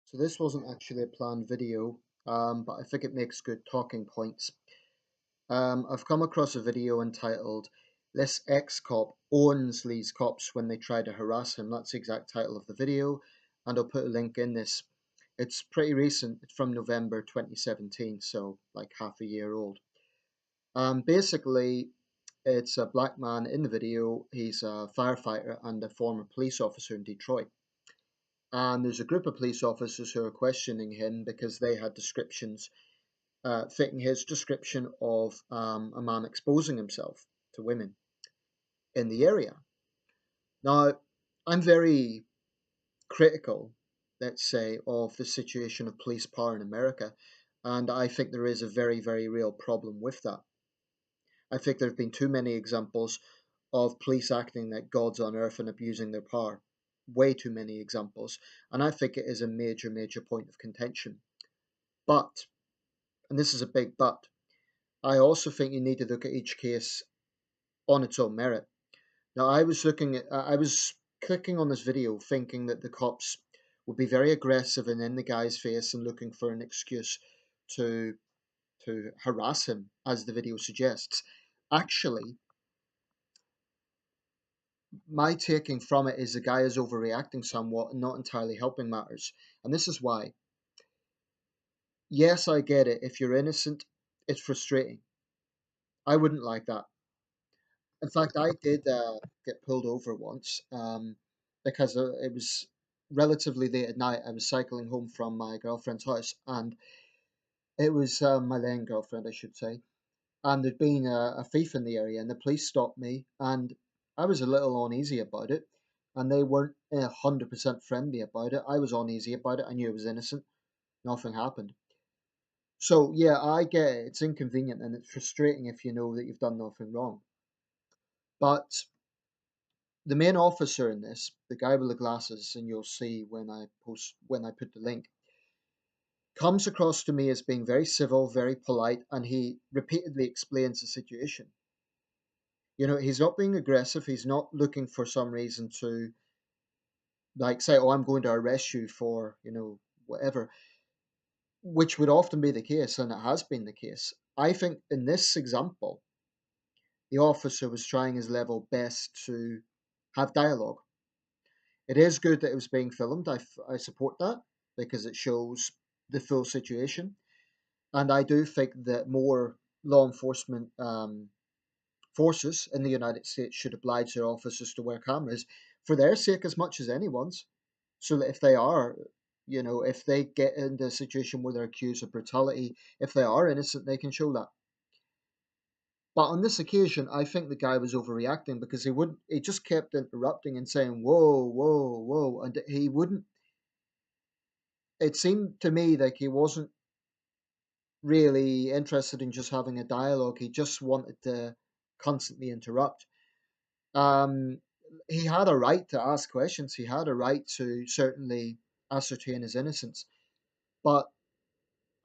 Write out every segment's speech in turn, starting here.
So this wasn't actually a planned video, but I think it makes good talking points. I've come across a video entitled "This Ex-Cop Owns These Cops When They Try to Harass Him." That's the exact title of the video, and I'll put a link in this. It's pretty recent. It's from November 2017, so like half a year old. Basically, it's a black man in the video. He's a firefighter and a former police officer in Detroit. And there's a group of police officers who are questioning him because they had descriptions fitting his description of a man exposing himself to women in the area. Now, I'm very critical, let's say, of the situation of police power in America, and I think there is a very, very real problem with that. I think there have been too many examples of police acting like gods on earth and abusing their power. Way too many examples. And I think it is a major, major point of contention. But, and this is a big but, I also think you need to look at each case on its own merit. Now, I was clicking on this video thinking that the cops would be very aggressive and in the guy's face and looking for an excuse to harass him, as the video suggests. Actually, my taking from it is the guy is overreacting somewhat and not entirely helping matters. And this is why. Yes, I get it. If you're innocent, it's frustrating. I wouldn't like that. In fact, I did get pulled over once because it was relatively late at night. I was cycling home from my girlfriend's house, and it was my then girlfriend, I should say. And there'd been a thief in the area, and the police stopped me, and I was a little uneasy about it. And they weren't 100% friendly about it. I was uneasy about it. I knew it was innocent. Nothing happened. So yeah, I get it. It's inconvenient and it's frustrating if you know that you've done nothing wrong. But the main officer in this, the guy with the glasses, and you'll see when I put the link, comes across to me as being very civil, very polite, and he repeatedly explains the situation. You know, he's not being aggressive. He's not looking for some reason to like say, "Oh, I'm going to arrest you for whatever," which would often be the case, and it has been the case. I think in this example, the officer was trying his level best to have dialogue. It is good that it was being filmed. I support that because it shows the full situation. And I do think that more law enforcement forces in the United States should oblige their officers to wear cameras for their sake as much as anyone's. So that if they are, if they get into a situation where they're accused of brutality, if they are innocent, they can show that. But on this occasion, I think the guy was overreacting because he just kept interrupting and saying, "Whoa, whoa, whoa," and he wouldn't. It seemed to me like he wasn't really interested in just having a dialogue. He just wanted to constantly interrupt. Um, he had a right to ask questions. He had a right to certainly ascertain his innocence. But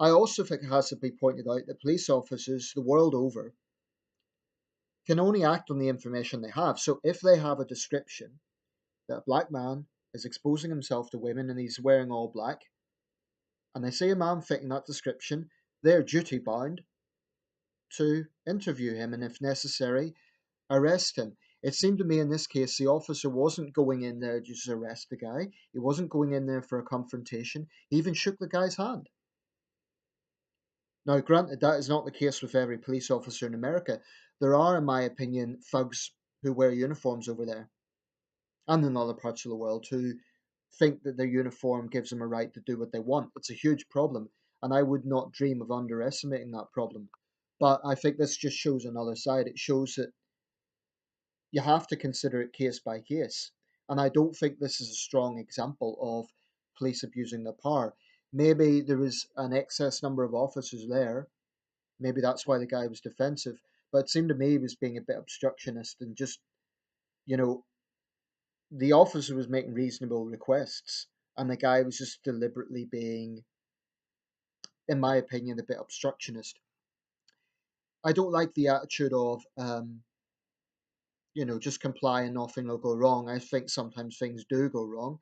I also think it has to be pointed out that police officers the world over can only act on the information they have. So if they have a description that a black man is exposing himself to women and he's wearing all black, and they see a man fitting that description, they're duty bound to interview him and, if necessary, arrest him. It seemed to me in this case the officer wasn't going in there just to arrest the guy. He wasn't going in there for a confrontation. He even shook the guy's hand. Now, granted, that is not the case with every police officer in America. There are, in my opinion, thugs who wear uniforms over there and in other parts of the world who think that their uniform gives them a right to do what they want. It's a huge problem, and I would not dream of underestimating that problem. But I think this just shows another side. It shows that you have to consider it case by case. And I don't think this is a strong example of police abusing their power. Maybe there was an excess number of officers there. Maybe that's why the guy was defensive. But it seemed to me he was being a bit obstructionist and just, you know, the officer was making reasonable requests and the guy was just deliberately being, in my opinion, a bit obstructionist. I don't like the attitude of, just comply and nothing will go wrong. I think sometimes things do go wrong.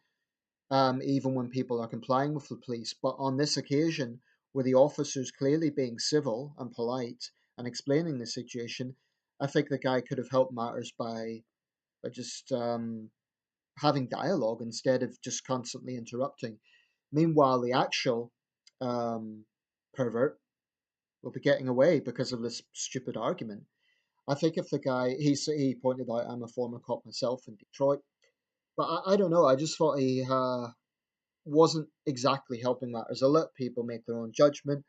even when people are complying with the police. But on this occasion, where the officers clearly being civil and polite and explaining the situation, I think the guy could have helped matters by just having dialogue instead of just constantly interrupting. Meanwhile, the actual um, pervert will be getting away because of this stupid argument. I think if the guy he pointed out, I'm a former cop myself in Detroit, but I don't know. I just thought he wasn't exactly helping matters. I'll let people make their own judgment,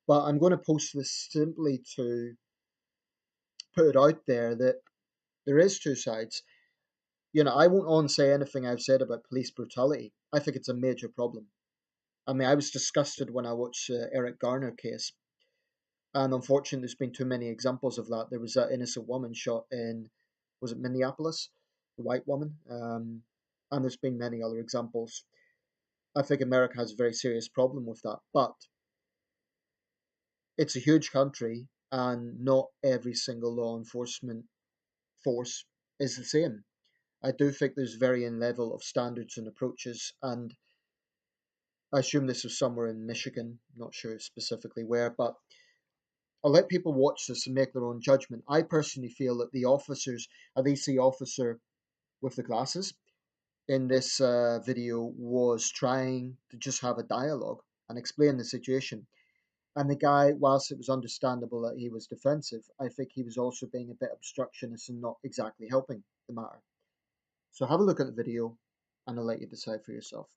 but I'm going to post this simply to put it out there that there is two sides. I won't on say anything I've said about police brutality. I think it's a major problem. I mean, I was disgusted when I watched Eric Garner case, and unfortunately, there's been too many examples of that. There was that innocent woman shot in, was it Minneapolis, the white woman, and there's been many other examples. I think America has a very serious problem with that, but it's a huge country, and not every single law enforcement force is the same. I do think there's varying level of standards and approaches, and I assume this was somewhere in Michigan, not sure specifically where, but I'll let people watch this and make their own judgment. I personally feel that the officers, at least the officer with the glasses in this video, was trying to just have a dialogue and explain the situation. And the guy, whilst it was understandable that he was defensive, I think he was also being a bit obstructionist and not exactly helping the matter. So have a look at the video and I'll let you decide for yourself.